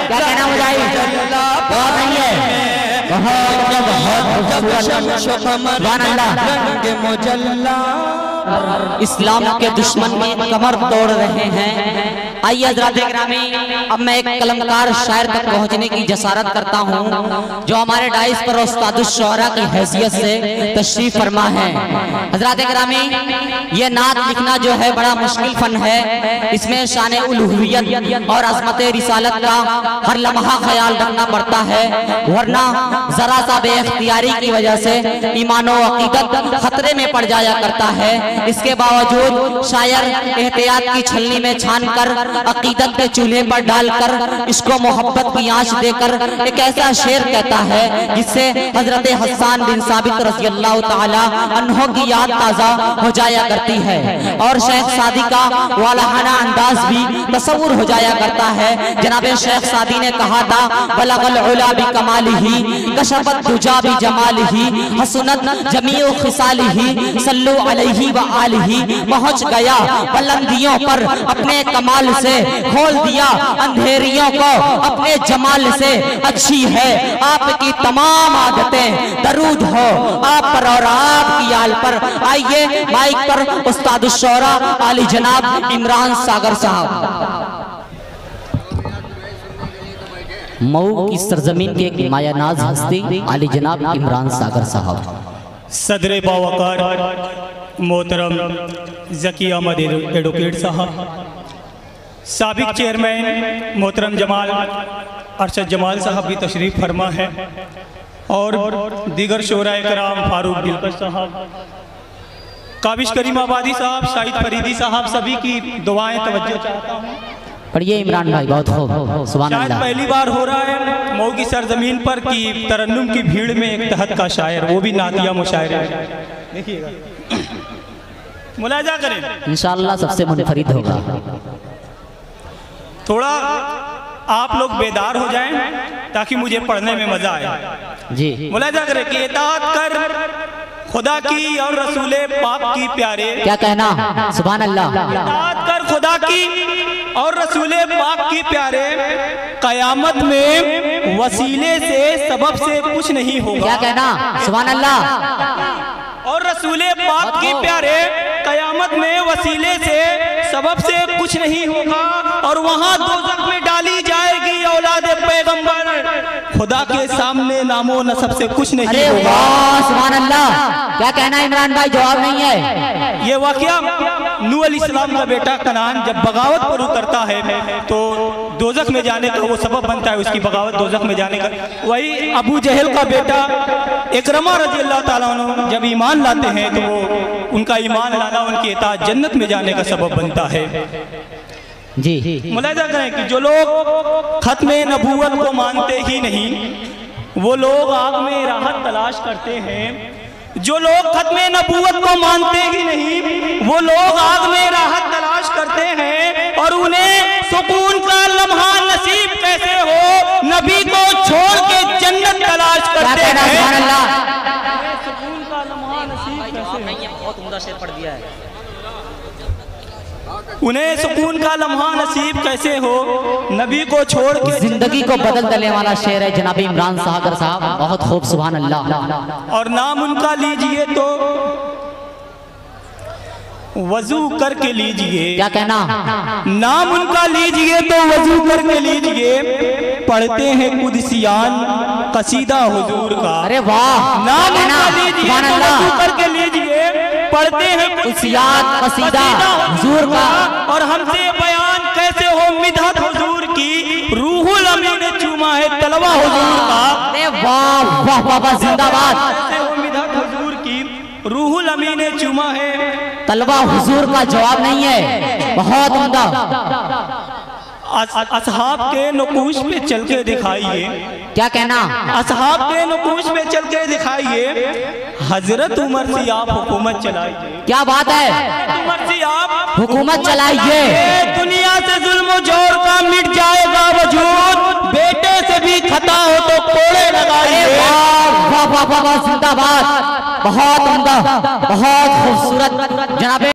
क्या कहना मुजाहिद? और नहीं है इस्लाम के दुश्मन की कमर तोड़ रहे हैं। आइए हज़रात गिरामी, अब मैं एक कलमकार शायर तक पहुंचने की जसारत करता हूं जो हमारे डाइस पर उस्तादुश शुअरा की हैसियत से तशरीफ फरमा है। हज़रात गिरामी, ये नात लिखना जो है बड़ा मुश्किल फन है। इसमें शान उलूहियत और अज़मत रिसालत का हर लम्हा ख्याल रखना पड़ता है, वरना जरा सा बेइख्तियारी की वजह से ईमान व अकीदत खतरे में पड़ जाया करता है। इसके बावजूद शायर एहतियात की छलनी में छान कर अकीदत के चूल्हे पर डालकर इसको मोहब्बत की आंच देकर एक ऐसा शेर कहता है जिससे हजरत हसन बिन साबित रज़ी अल्लाह ताला अन्हो की याद ताज़ा हो जाया करती है और शेख सादी का वालहाना अंदाज भी तसव्वुर हो जाया करता है। जनाब शेख सादी ने कहा था, बलगल उला बि कमालिही कशफत दुजा बि जमालिही हसनत जमीउ खिसालिही सल्लु अलैहि व आलिही। पहुंच गया बुलंदियों पर अपने कमाल से, खोल दिया अंधेरियों को अपने जमाल से। अच्छी है आपकी तमाम आदतें, दरूद हो आप पर और आपकी आल पर। आइए माइक पर उस्तादुश शुअरा आली जनाब इमरान सागर साहब। मऊ की सरजमीन के एक मायानाज हस्ती आली जनाब इमरान सागर साहब। सदर बावकार मोहतरम ज़की अहमद एडवोकेट साहब, साबिक चेयरमैन मोहतरम जमाल अरशद जमाल साहब भी तशरीफ़ फरमा है और दीगर शोराए कराम फारूक दिलकश साहब, काबिश करीम आबादी साहब, शाहिद फरीदी साहब, सभी की दुआएं तवज्जो चाहता हूँ। पढ़िए इमरान भाई, बहुत खूब, सुभान अल्लाह। शायद पहली बार हो रहा है मऊ की सरजमीन पर कि तरन्नुम की भीड़ में एक तहत का शायर, वो भी नातिया मुशायरे। देखिएगा, मुलाजा करें, इंशाअल्लाह सबसे मुनफरिद होगा। थोड़ा आप लोग बेदार हो जाएं ताकि मुझे पढ़ने में मजा आए जी। मुलाजा करें कि इताअत कर खुदा की और रसूले पाक की प्यारे। क्या कहना? सुभान अल्लाह। इताअत कर खुदा की और रसूले पाक की प्यारे, कयामत में वसीले से सबब से कुछ नहीं होगा। क्या कहना? सुभान अल्लाह। और रसूले पाक की प्यारे, कयामत में वसीले से सबब से कुछ नहीं होगा और वहाँ दोज़ख में डाली जाएगी औलाद पैगंबर। खुदा के सामने नामो नसब से कुछ नहीं होगा। सुभान अल्लाह। क्या कहना इमरान भाई? जवाब नहीं है। ये वाकया नूह अलैहिस्सलाम का बेटा कनान जब बगावत पर उतरता है तो दोज़ख में जाने का वो सबब बनता है, उसकी बगावत दोज़ख में जाने का। वही अबू जहल का बेटा इकरमा रज़ी अल्लाह ताला अन्हु जब ईमान लाते हैं तो वो उनका ईमान लाना उनकी इताअत जन्नत में जाने का सबब बनता है जी। मुलाजा करें कि जो लोग खत्म नबूवत को मानते ही नहीं वो लोग आग में राहत तलाश करते हैं। जो लोग खत्म नबूवत को मानते ही नहीं वो लोग आग में राहत तलाश करते हैं और उन्हें सुकून का लम्हा नसीब कैसे हो, नबी को छोड़ के जन्नत तलाश करते हैं। सुकून का लम्हा नसीब कैसे नहीं है? बहुत उम्दा शेर पढ़ दिया है। उन्हें सुकून का लम्हा नसीब कैसे हो, नबी को छोड़ के। जिंदगी को बदल देने वाला शेर है जनाब इमरान सागर साहब, बहुत खूब, सुभान अल्लाह। और नाम उनका लीजिए तो वजू करके लीजिए। क्या कहना? नाम उनका लीजिए तो वजू करके लीजिए, पढ़ते हैं कुदसियान कसीदा हुजूर का। अरे वाह। नाम उनका लीजिए तो वजू करके लीजिए, पढ़ते हैं कुदसियान कसीदा हुजूर का। और हमसे बयान कैसे हो मिदहत हुजूर की, रूहुल अमीन ने चूमा है तलवा हुजूर का। अरे वाह वाह वाह, जिंदाबाद। कैसे हो मिदहत हुजूर की, रूहुल अमीन ने चूमा है तलवा हुजूर का। जवाब नहीं है, बहुत उम्दा। असहाब के नकूश पे चल के दिखाइए। क्या कहना? असहाब के नकूश पे चल के दिखाइए, हजरत उमर से आप हुकूमत चलाइए। क्या बात है? उमर से आप हुकूमत चलाइए। दुनिया से जुल्म जोर का मिट जाएगा वजूद, बेटे से भी खता हो तो कोड़े लगाइए। वाह वाह वाह, जिंदाबाद, बहुत उम्दा, बहुत खूबसूरत जनाब।